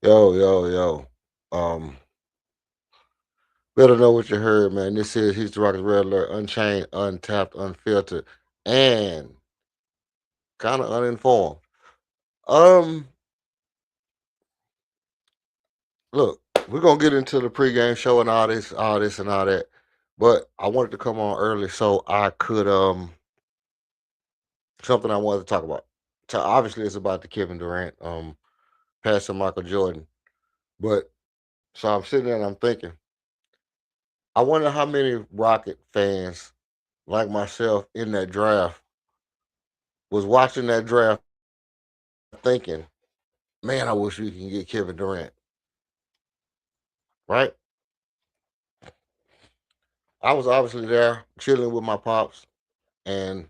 Yo, yo, yo. Um, Better know what you heard, man. This is He's the Rockets Red Alert, Unchained, Untapped, Unfiltered, and kind of uninformed. Um, Look, we're gonna get into the pregame show and all this, and all that. But I wanted to come on early so I could something I wanted to talk about. So obviously it's about the Kevin Durant, passing Michael Jordan. But so I'm sitting there and I'm thinking, I wonder how many Rocket fans like myself in that draft was watching that draft thinking, man, I wish we can get Kevin Durant, right? I was obviously there chilling with my pops, and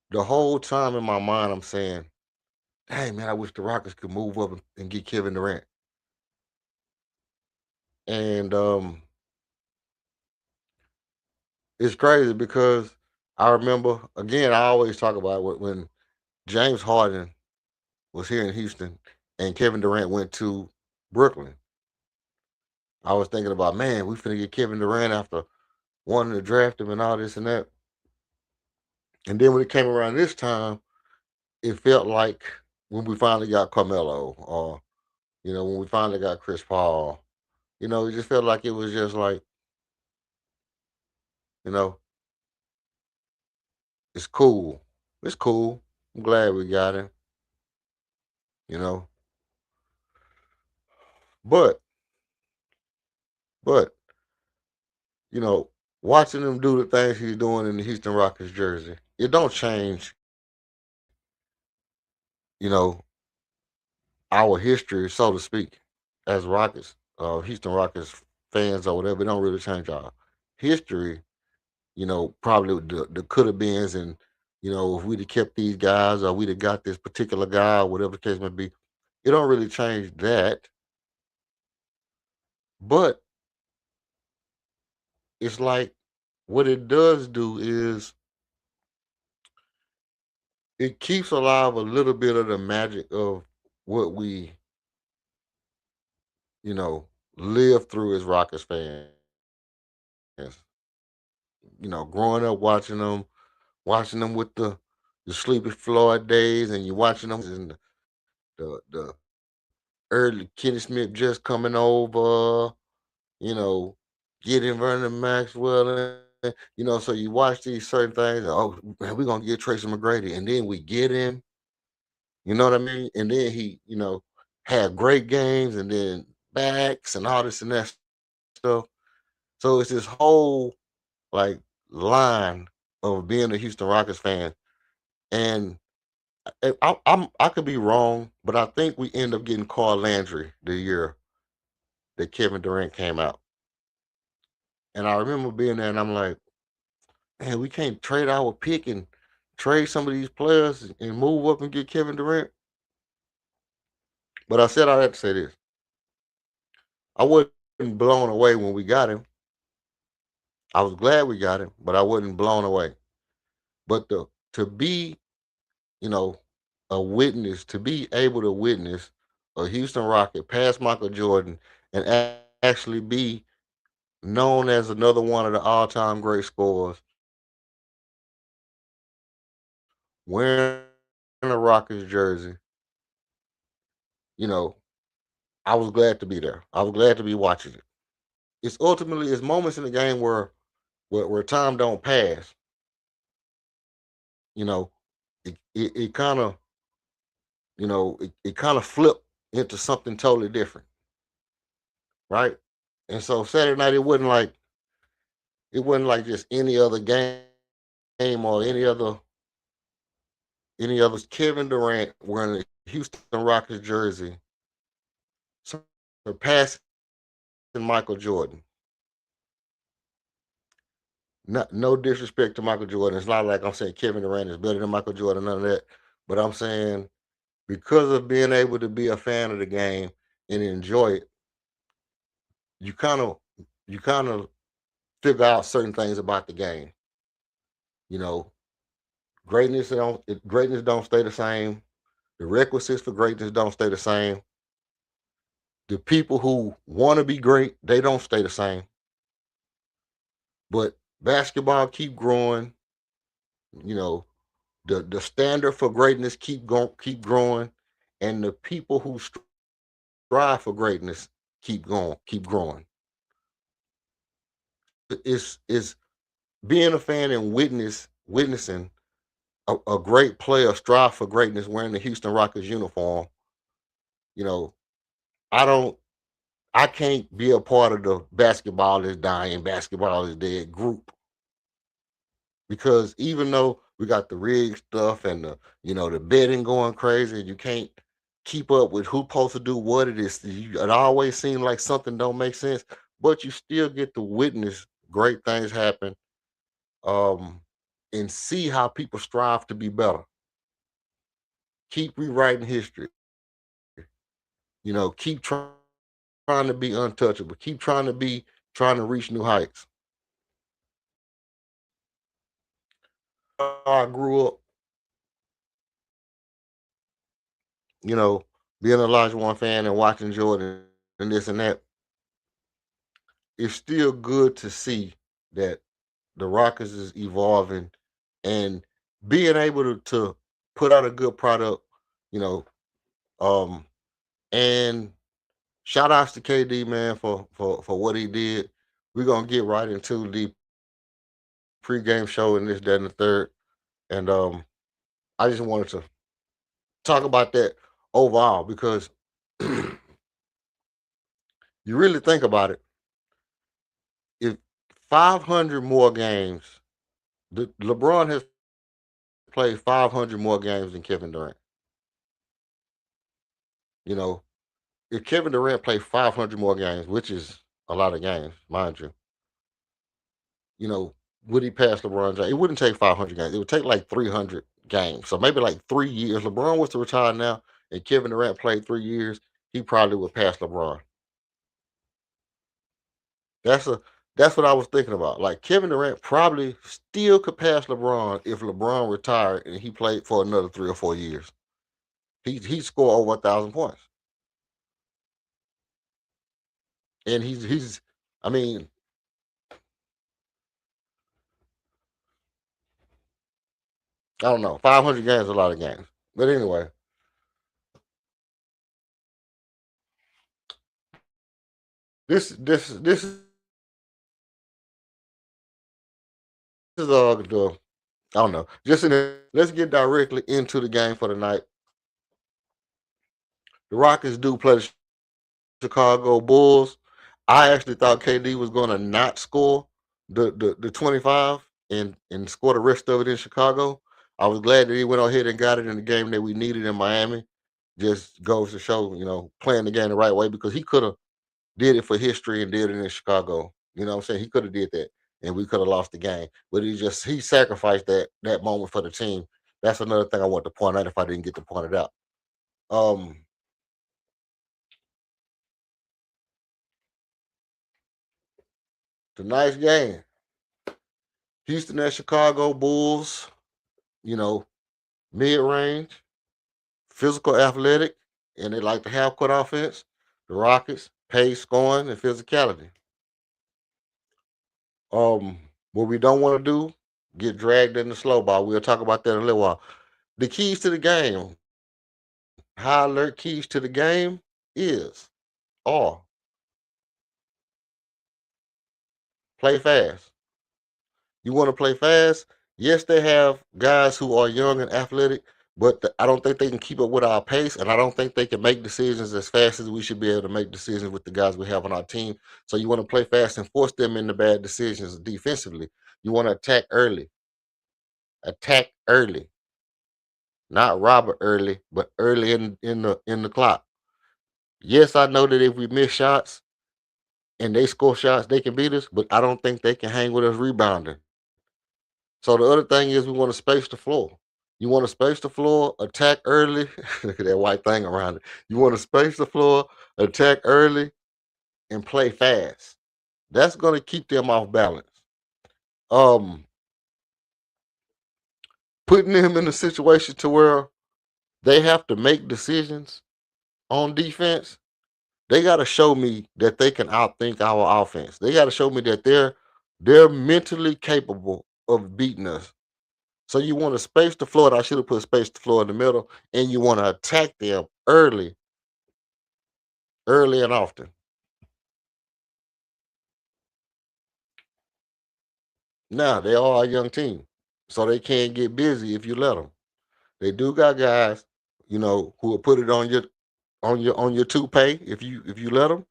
the whole time in my mind, I'm saying, hey, man, I wish the Rockets could move up and get Kevin Durant. And it's crazy because I remember, again, I always talk about when James Harden was here in Houston and Kevin Durant went to Brooklyn. I was thinking about, man, we finna get Kevin Durant after wanting to draft him and all this and that. And then when it came around this time, it felt like when we finally got Carmelo, or when we finally got Chris Paul, it just felt like it was just like, you know, it's cool, it's cool. I'm glad we got him, you know, but but you know, watching him do the things he's doing in the Houston Rockets jersey, it don't change, you know, our history, so to speak, as Rockets, Houston Rockets fans or whatever. It don't really change our history. Probably the could have beens, and if we'd have kept these guys or we'd have got this particular guy or whatever the case may be, it don't really change that. But it's like what it does do is it keeps alive a little bit of the magic of what we, you know, live through as Rockets fans. Growing up watching them with the Sleepy Floyd days, and you're watching them in the early Kenny Smith just coming over, you know, getting Vernon Maxwell, so you watch these certain things. Oh man, we're gonna get Tracy McGrady, and then we get him. You know what I mean? And then he, had great games, and then backs and all this and that stuff. So it's this whole like line of being a Houston Rockets fan, and I could be wrong, but I think we end up getting Carl Landry the year that Kevin Durant came out. And I remember being there, and I'm like, man, we can't trade our pick and trade some of these players and move up and get Kevin Durant. But I said I had to say this: I wasn't blown away when we got him. I was glad we got him, but I wasn't blown away. But to be, you know, a witness, to be able to witness a Houston Rocket pass Michael Jordan and actually be known as another one of the all-time great scorers, wearing a Rockets jersey, you know, I was glad to be there. I was glad to be watching it. It's moments in the game where time don't pass. You know, it kind of it kind of flipped into something totally different, right? And so Saturday night it wasn't like just any other game or any other Kevin Durant wearing a Houston Rockets jersey surpassing Michael Jordan. No disrespect to Michael Jordan. It's not like I'm saying Kevin Durant is better than Michael Jordan, none of that. But I'm saying because of being able to be a fan of the game and enjoy it, you kind of you kind of figure out certain things about the game. You know, greatness don't stay the same. The requisites for greatness don't stay the same. The people who want to be great, they don't stay the same. But basketball keep growing. You know, the standard for greatness keep growing, and the people who strive for greatness keep growing. It's being a fan and witnessing a great player strive for greatness wearing the Houston Rockets uniform. You know, I don't I can't be a part of the basketball is dying, basketball is dead group, because even though we got the rig stuff and the betting going crazy, you can't keep up with who's supposed to do what it is. It always seems like something don't make sense, but you still get to witness great things happen, um, and see how people strive to be better. Keep rewriting history. Keep trying to be untouchable. Keep trying to reach new heights. I grew up, you know, being a large one fan and watching Jordan and this and that. It's still good to see that the Rockets is evolving and being able to put out a good product, you know. Um, and shout outs to KD, man, for what he did. We're gonna get right into the pregame show and this, that, and the third. And I just wanted to talk about that overall because you really think about it. If 500 more games, LeBron has played 500 more games than Kevin Durant. You know, if Kevin Durant played 500 more games, which is a lot of games, mind you, you know, would he pass LeBron James? It wouldn't take 500 games. It would take like 300 games. So maybe like 3 years. LeBron was to retire now, and Kevin Durant played 3 years. He probably would pass LeBron. That's a that's what I was thinking about. Like Kevin Durant probably still could pass LeBron if LeBron retired and he played for another 3 or 4 years. He scored over 1,000 points, and he's. I mean, I don't know. 500 games is a lot of games, but anyway, this is the I don't know. Just let's get directly into the game for the night. The Rockets do play the Chicago Bulls. I actually thought KD was going to not score the 25 and score the rest of it in Chicago. I was glad that he went ahead and got it in the game that we needed in Miami. Just goes to show, playing the game the right way, because he could have did it for history and did it in Chicago. You know what I'm saying? He could have did that and we could have lost the game. But he sacrificed that moment for the team. That's another thing I want to point out if I didn't get to point it out. Um Tonight's game. Houston and Chicago Bulls, you know, mid range, physical, athletic, and they like the half court offense. The Rockets, pace, scoring, and physicality. What we don't want to do, get dragged in the slow ball. We'll talk about that in a little while. The keys to the game, high alert keys to the game are play fast. You want to play fast? Yes, they have guys who are young and athletic, but I don't think they can keep up with our pace, and I don't think they can make decisions as fast as we should be able to make decisions with the guys we have on our team. So you want to play fast and force them into bad decisions defensively. You want to attack early, not Robert early, but early in the clock. Yes, I know that if we miss shots and they score shots, they can beat us, but I don't think they can hang with us rebounding. So the other thing is we want to space the floor. You want to space the floor, attack early. Look at that white thing around it. You want to space the floor, attack early, and play fast. That's going to keep them off balance. Um, Putting them in a situation to where they have to make decisions on defense. They got to show me that they can outthink our offense. They got to show me that they're mentally capable of beating us. So you want to space the floor. I should have put space the floor in the middle, and you want to attack them early and often. Now they are a young team, so they can't get busy if you let them. They do got guys, who will put it on your toupee if you let them.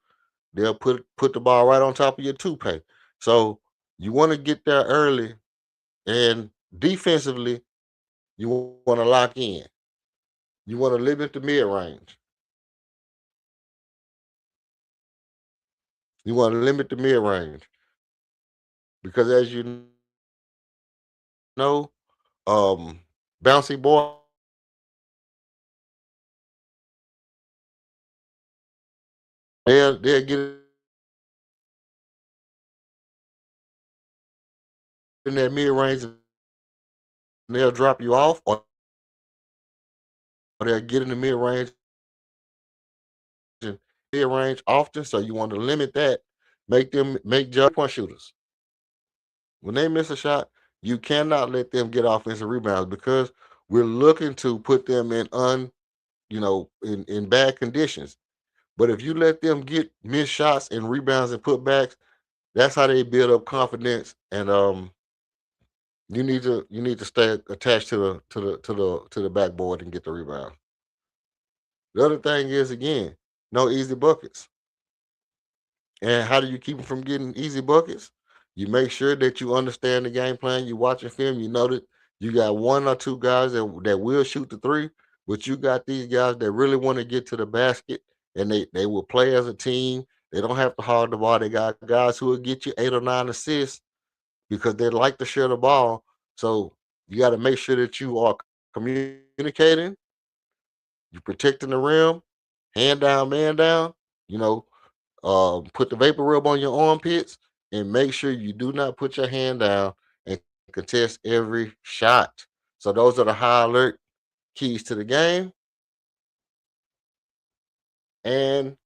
They'll put the ball right on top of your toupee. So you want to get there early, and defensively, you want to lock in. You want to limit the mid range. You want to limit the mid range because, as you know, bouncy boy, they'll get in that mid range and they'll drop you off, or they'll get in the and mid range often. So you want to limit that. Make them make jump point shooters. When they miss a shot, you cannot let them get offensive rebounds because we're looking to put them in bad conditions. But if you let them get missed shots and rebounds and putbacks, that's how they build up confidence. And you need to stay attached to the backboard and get the rebound. The other thing is, again, no easy buckets. And how do you keep them from getting easy buckets? You make sure that you understand the game plan. You watch a film. You know that you got one or two guys that will shoot the three, but you got these guys that really want to get to the basket, and they will play as a team. They don't have to hog the ball. They got guys who will get you 8 or 9 assists because they like to share the ball. So you got to make sure that you are communicating, you protecting the rim, hand down, man down. You know, put the vapor rub on your armpits and make sure you do not put your hand down and contest every shot. So those are the high alert keys to the game. And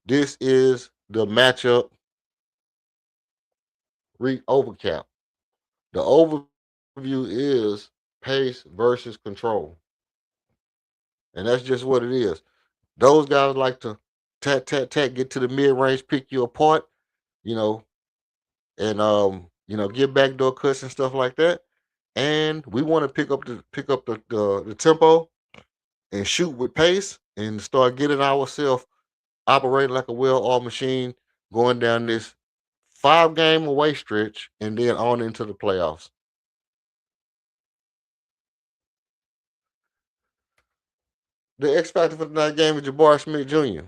this is the matchup overcap. The overview is pace versus control. And that's just what it is. Those guys like to tat, tat, tat, get to the mid range, pick you apart, you know, and get backdoor cuts and stuff like that. And we want to pick up the tempo and shoot with pace and start getting ourselves operating like a well-oiled machine going down this 5 game away stretch and then on into the playoffs. The X factor for tonight's game is Jabbar Smith Jr.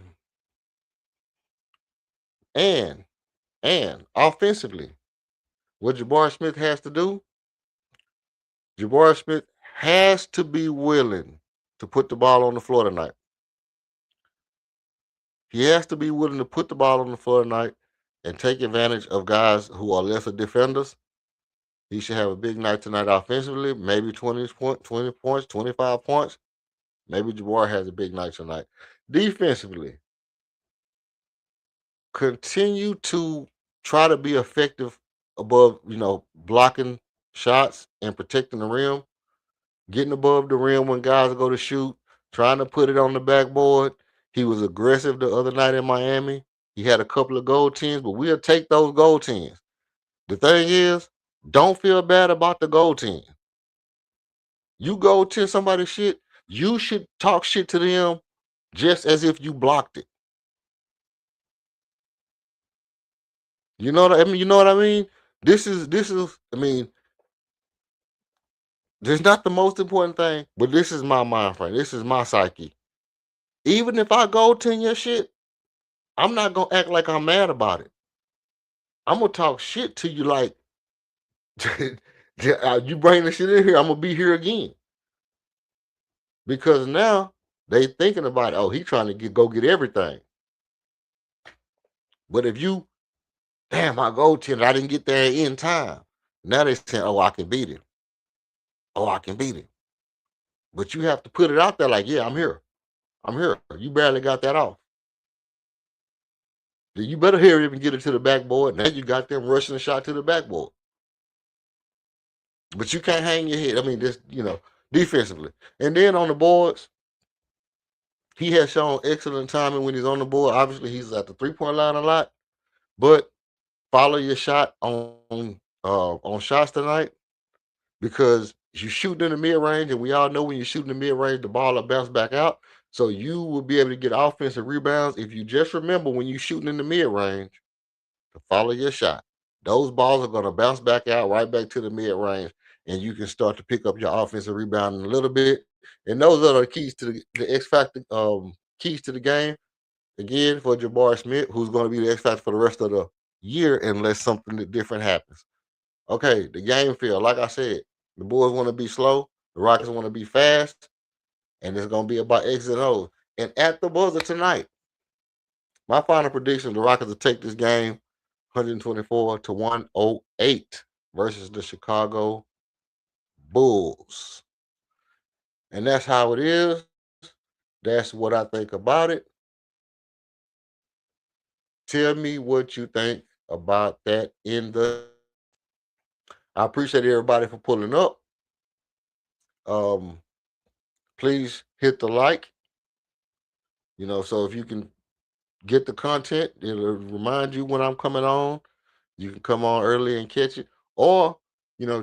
And offensively, what Jabbar Smith has to do, Jabbar Smith has to be willing to put the ball on the floor tonight. He has to be willing to put the ball on the floor tonight and take advantage of guys who are lesser defenders. He should have a big night tonight offensively, maybe 20 points, 25 points. Maybe Jabbar has a big night tonight. Defensively, continue to try to be effective above, blocking shots and protecting the rim, getting above the rim when guys go to shoot, trying to put it on the backboard. He was aggressive the other night in Miami. He had a couple of goal tens, but we'll take those goal tens. The thing is, don't feel bad about the goal ten. You go to somebody's shit, you should talk shit to them just as if you blocked it. You know what I mean? You know what I mean? This is. I mean, this is not the most important thing, but this is my mind frame. This is my psyche. Even if I go to your shit, I'm not gonna act like I'm mad about it. I'm gonna talk shit to you like you bring the shit in here. I'm gonna be here again because now they thinking about, oh, he trying to go get everything. But if you, damn, I go to it, I didn't get there in time. Now they saying, oh, I can beat him. Oh, I can beat him. But you have to put it out there like, yeah, I'm here. I'm here. You barely got that off. Then you better hurry up and get it to the backboard. Now you got them rushing the shot to the backboard. But you can't hang your head. I mean, this, defensively. And then on the boards, he has shown excellent timing when he's on the board. Obviously, he's at the 3-point line a lot. But follow your shot on shots tonight, because you shooting in the mid range, and we all know when you're shooting in the mid range, the ball will bounce back out. So you will be able to get offensive rebounds if you just remember when you're shooting in the mid range to follow your shot. Those balls are going to bounce back out right back to the mid range, and you can start to pick up your offensive rebound in a little bit. And those are the keys to the X factor, keys to the game. Again, for Jabari Smith, who's going to be the X factor for the rest of the year unless something different happens. Okay, the game field, like I said, the Bulls want to be slow, the Rockets want to be fast, and it's going to be about X's and O's. And at the buzzer tonight, my final prediction, the Rockets will take this game 124-108 versus the Chicago Bulls. And that's how it is. That's what I think about it. Tell me what you think about that in the. I appreciate everybody for pulling up. Please hit the like. So if you can get the content, it'll remind you when I'm coming on. You can come on early and catch it, or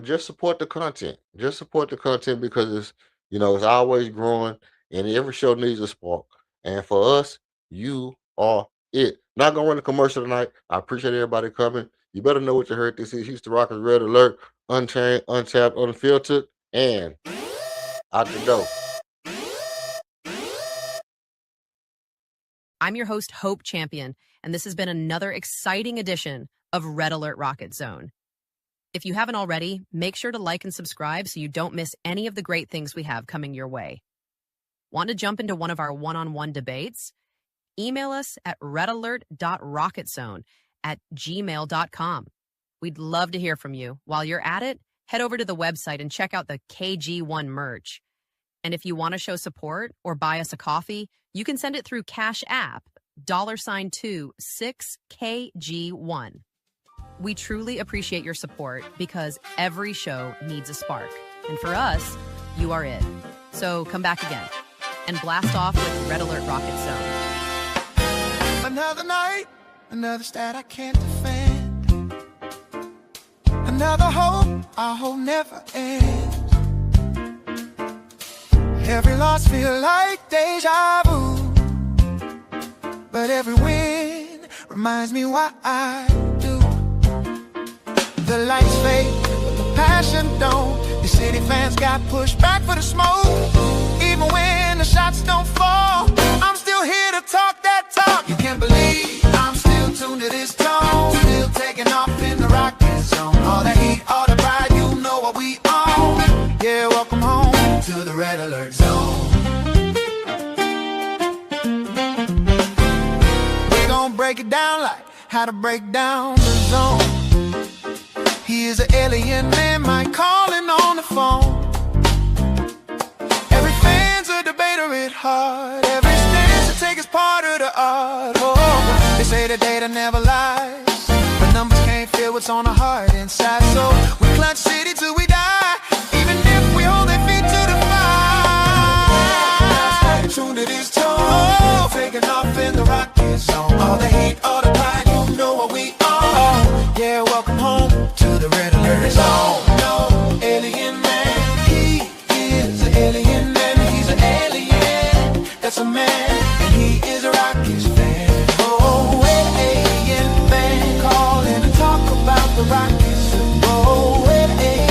just support the content. Just support the content because it's always growing, and every show needs a spark. And for us, you are it. Not gonna run a commercial tonight. I appreciate everybody coming. You better know what you heard. This is Houston Rockets Red Alert, Unchained, Untapped, Unfiltered, and out the door. I'm your host, Hope Champion, and this has been another exciting edition of Red Alert Rocket Zone. If you haven't already, make sure to like and subscribe so you don't miss any of the great things we have coming your way. Want to jump into one of our one-on-one debates? Email us at redalert.rocketzone@gmail.com. We'd love to hear from you. While you're at it, head over to the website and check out the KG1 merch. And if you want to show support or buy us a coffee, you can send it through Cash App, $2 6KG1. We truly appreciate your support because every show needs a spark. And for us, you are it. So come back again and blast off with Red Alert Rocket Zone. Another night, another stat I can't defend. Another hope, our hope never ends. Every loss feel like deja vu, but every win reminds me why I do. The lights fade, but the passion don't. The city fans got pushed back for the smoke. Even when the shots don't fall, I'm still here to talk that talk. You can't believe I'm still tuned to this tone, still taking off in the rocket zone. All that heat, all the pride, you know what we own. Yeah, welcome home to the Red Alert Zone. We're gonna break it down like how to break down the zone. He is an alien man, Mike calling on the phone. Every fan's a debater at heart. Every stance to take is part of the art. Oh, they say the data never lies, but numbers can't feel what's on the heart inside. So we clutch city till we die, even if we hold their feet to the fire. Tuned to this tone, taking off in the rocket zone. All the hate, all the pride, you know what we are. Yeah, welcome home to the Red Alert Zone. No alien man, he is an alien man. He's an alien, that's a man, and he is a Rockies fan. Oh, alien man, calling to talk about the Rockies. Oh, alien.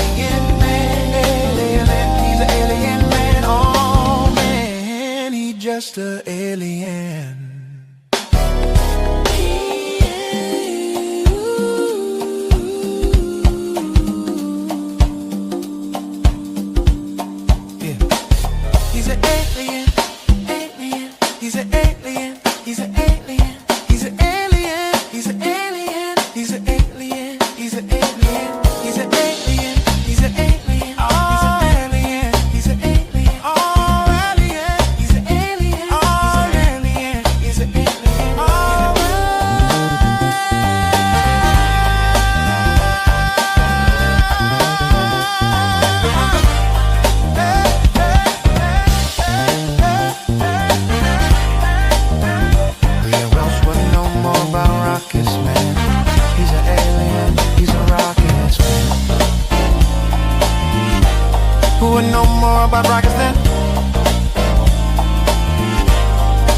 know more about rockets than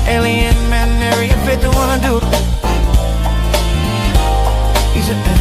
Alien Man, Area 51 dude. He's a